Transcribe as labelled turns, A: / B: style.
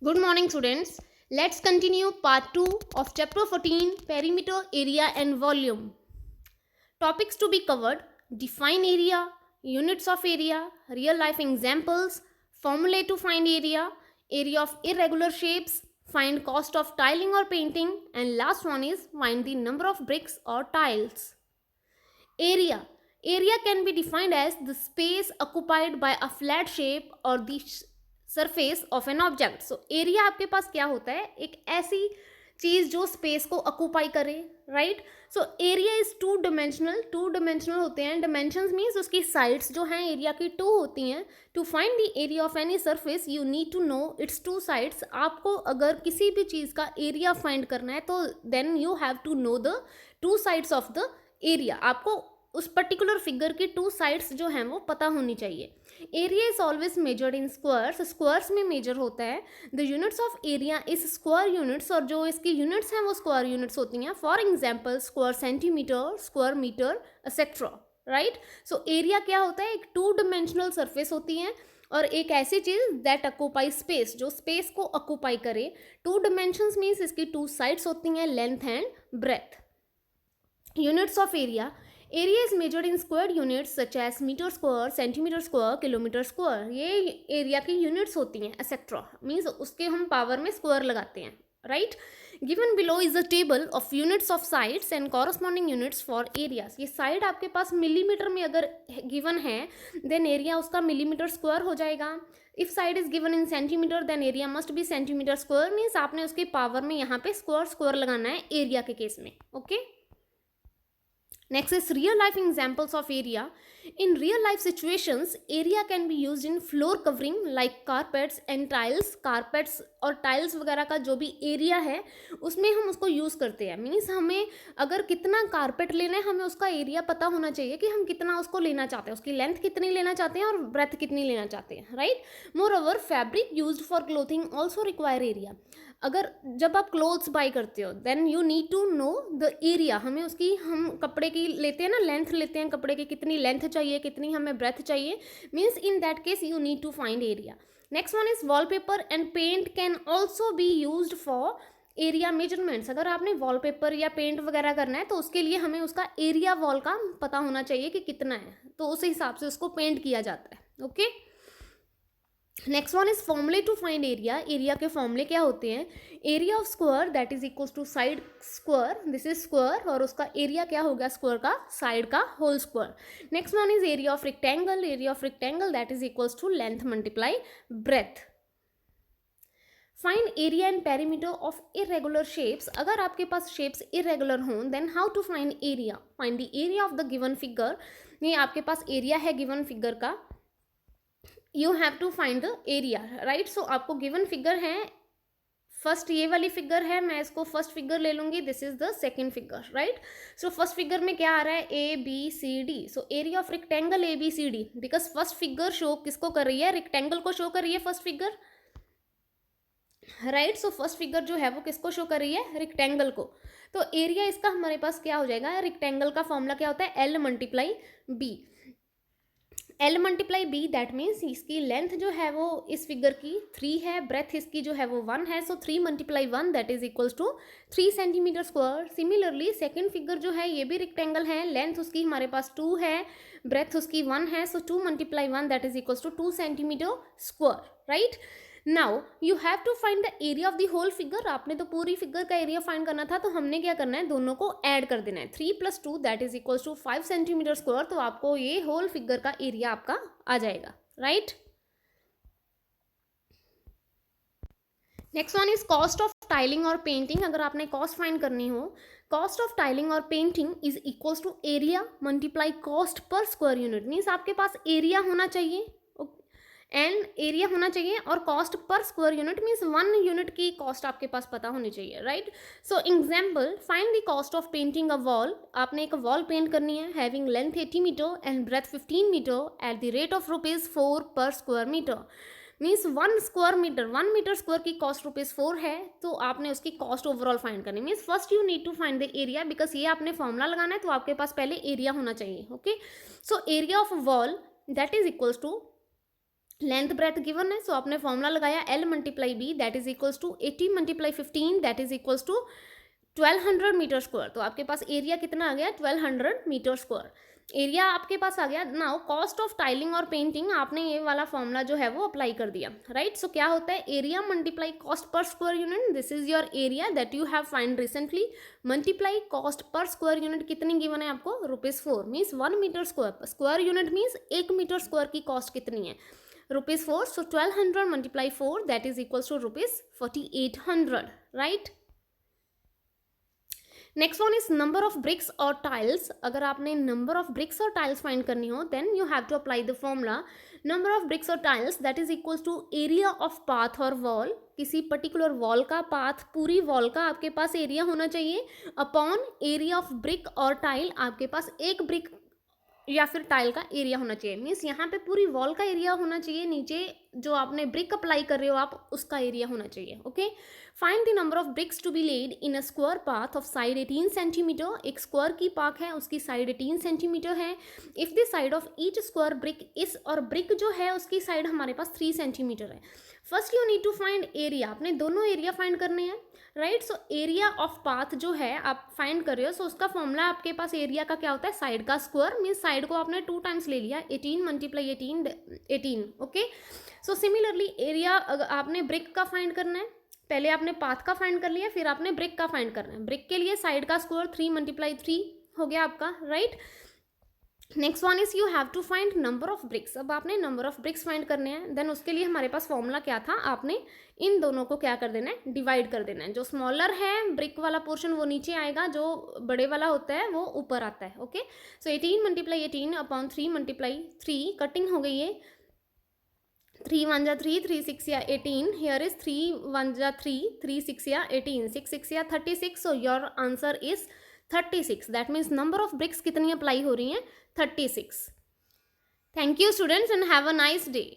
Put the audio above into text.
A: Good morning, students. Let's continue part 2 of chapter 14 Perimeter, Area and Volume. Topics to be covered: define area, units of area, real life examples, formulae to find area of irregular shapes, find cost of tiling or painting, and last one is find the number of bricks or tiles. Area. Area can be defined as the space occupied by a flat shape or the surface of an object. So area आपके पास क्या होता है, एक ऐसी चीज जो space को occupy करे, right. So area is two dimensional होते हैं. डिमेंशंस मीन्स उसकी साइड्स जो हैं एरिया की टू होती हैं. To find the area of any surface you need to know its two sides. आपको अगर किसी भी चीज़ का एरिया फाइंड करना है तो then you have to know the two sides of the area. आपको उस पर्टिकुलर फिगर की टू साइड्स जो हैं वो पता होनी चाहिए. Area is always measured in squares. Squares में मेजर होता है. The units of area is square units, और जो इसकी यूनिट्स हैं वो स्क्वायर यूनिट्स होती हैं. For example square centimetre, square metre, et cetera, right. So area क्या होता है, एक टू डिमेंशनल सरफेस होती है और एक ऐसी चीज दैट ऑक्यूपाई स्पेस, जो स्पेस को ऑक्यूपाई करे. टू डिमेंशंस मीन्स इसकी टू साइड्स होती हैं, length and breadth. Units of area. Area is measured in square units such as metre square, centimetre square, kilometre square. ये एरिया की units होती हैं, एक्सेट्रा. मीन्स उसके हम पावर में स्क्वायर लगाते हैं, right. Given below is a table of units of sides and corresponding units for areas. ये साइड आपके पास मिलीमीटर में अगर गिवन है देन एरिया उसका मिलीमीटर स्क्वायर हो जाएगा. If side is given in centimetre then area must be centimetre square. Means आपने उसके पावर में यहाँ पे स्क्वायर स्क्वायर लगाना है एरिया के केस में, okay. Next is real life examples of area. In real life situations, area can be used in floor covering like carpets and tiles. Carpets और tiles वगैरह का जो भी area है उसमें हम उसको use करते हैं. मीन्स हमें अगर कितना कारपेट लेना है हमें उसका एरिया पता होना चाहिए कि हम कितना उसको लेना चाहते हैं, उसकी लेंथ कितनी लेना चाहते हैं और ब्रेथ कितनी लेना चाहते हैं, right. Moreover fabric use for clothing also require area. अगर जब आप क्लोथ्स बाई करते हो then you need to know the area. हमें उसकी, हम कपड़े की लेते हैं ना, लेंथ लेते हैं कपड़े की, कितनी लेंथ चाहिए, कितनी हमें ब्रेथ चाहिए. Means in that case you need to find area. Next one is wallpaper and paint can also be use for area measurements. अगर आपने वॉलपेपर या पेंट वगैरह करना है तो उसके लिए हमें उसका एरिया वॉल का पता होना चाहिए कि कितना है, तो उस हिसाब से उसको पेंट किया जाता है, ओके. नेक्स्ट वन इज फॉर्मूले टू फाइंड एरिया. एरिया के फॉर्मूले क्या होते हैं. Area of square that is equal to side square. This is square और उसका एरिया क्या होगा स्क्वायर का, साइड का whole square. Next one is area of rectangle. Area of rectangle that is equal to length multiply breadth. Find area and perimeter of irregular shapes. अगर आपके पास shapes irregular हों then how to find area. Find the area of the given figure. ये आपके पास area है given figure का, you have to find the area, right. So आपको गिवन फिगर है, फर्स्ट ये वाली फिगर है, मैं इसको फर्स्ट फिगर ले लूंगी. This is the second figure, right. So first figure में क्या आ रहा है, A B C D. So area of rectangle A B C D, because first figure show किसको कर रही है, रेक्टेंगल को शो कर रही है first figure, right. So first figure जो है वो किसको शो कर रही है, रेक्टेंगल को. तो एरिया इसका हमारे पास क्या हो जाएगा, रेक्टेंगल का फॉर्मूला क्या होता है, L multiply B. L multiply B that means इसकी लेंथ जो है वो इस फिगर की 3 है, ब्रेथ इसकी जो है वो 1 है. So 3 multiply 1 that is equals to 3 centimetre square. Similarly second figure जो है ये भी रेक्टेंगल है, लेंथ उसकी हमारे पास 2 है, ब्रेथ उसकी 1 है. So 2 multiply 1 that is equals to 2 centimetre square, right. Now you have to find the area of the whole figure. आपने तो पूरी फिगर का एरिया फाइंड करना था, तो हमने क्या करना है, दोनों को ऐड कर देना है. 3 + 2 that is equals to 5 centimetre square. तो आपको ये होल फिगर का एरिया आपका आ जाएगा, right. Next one is cost of tiling और पेंटिंग. अगर आपने कॉस्ट फाइंड करनी हो, कॉस्ट ऑफ टाइलिंग और painting is equals to area multiply cost per square unit. Means आपके पास एरिया होना चाहिए एंड एरिया होना चाहिए और cost per square unit means 1 unit की कॉस्ट आपके पास पता होनी चाहिए, right. So example, find the cost of painting a wall. आपने एक वॉल पेंट करनी है having length 80 metre and breadth 15 metre at the rate of ₹4 per square metre. Means 1 square metre, 1 metre square की कॉस्ट ₹4 है, तो आपने उसकी cost overall find करनी. Means first you need to find the area, because ये आपने formula लगाना है तो आपके पास पहले एरिया होना चाहिए, okay. So area of wall that is equals to length breadth given है, सो आपने फॉर्मूला लगाया L multiply B that is equals to 80 multiply 15 that is equals to 1200 metre square. तो आपके पास एरिया कितना आ गया, 1200 मीटर स्क्वायर एरिया आपके पास आ गया। नाउ कॉस्ट ऑफ टाइलिंग और पेंटिंग, आपने ये वाला फॉर्मूला जो है वो अप्लाई कर दिया, राइट। सो क्या होता है, area multiply cost per square unit, this is your area that you have find recently, multiply cost per square unit कितनी गिवन है आपको, ₹4 means 1 metre square, square unit means 1 metre square की cost कितनी है, ₹4। So 1200 multiply 4 that is equals to ₹4800, right. Next one is number of bricks और tiles. अगर आपने number of bricks और टाइल्स फाइंड करनी हो then you have to apply the formula number of bricks और tiles that is equals to area of path और wall, किसी particular wall का पाथ, पूरी वॉल का आपके पास एरिया होना चाहिए, अपॉन एरिया ऑफ ब्रिक और टाइल, आपके पास एक ब्रिक या फिर टाइल का एरिया होना चाहिए, मीन्स यहाँ पे पूरी वॉल का एरिया होना चाहिए, नीचे जो आपने ब्रिक अप्लाई कर रहे हो आप उसका एरिया होना चाहिए, okay. Find the number of bricks to be laid in a square path of side 18 centimetre, एक स्क्वायर की पाथ है उसकी साइड 18 सेंटीमीटर है, if the side of each square brick is, और ब्रिक जो है उसकी साइड हमारे पास 3 सेंटीमीटर है। First you need to find area, आपने दोनों एरिया फाइंड करने हैं, right. So area of path जो है आप फाइंड कर रहे हो, सो उसका फॉर्मूला आपके पास एरिया का क्या होता है, साइड का स्क्वायर, मीन्स साइड को आपने 2 टाइम्स ले लिया, 18 multiply 18, okay. So similarly area आपने ब्रिक का फाइंड करना है, पहले आपने पाथ का फाइंड कर लिया, फिर आपने ब्रिक का फाइंड करना है। ब्रिक के लिए साइड का स्क्वायर 3 मल्टीप्लाई 3 हो गया आपका, right. Next one is you have to find number of bricks, अब आपने नंबर ऑफ ब्रिक्स फाइंड करने हैं, देन उसके लिए हमारे पास फॉर्मूला क्या था, आपने इन दोनों को क्या कर देना है, डिवाइड कर देना है। जो स्मॉलर है ब्रिक वाला पोर्शन वो नीचे आएगा, जो बड़े वाला होता है वो ऊपर आता है, ओके। सो 18 मल्टीप्लाई 18 अपॉन 3 मल्टीप्लाई 3, कटिंग हो गई है, 3 1 जा 3, 3 6 या 18, here is 3 1 जा 3, 3 6 या 18, 6 6 या 36, so your answer is 36, that means number of bricks कितनी अप्लाई हो रही हैं, 36। Thank you students and have a nice day.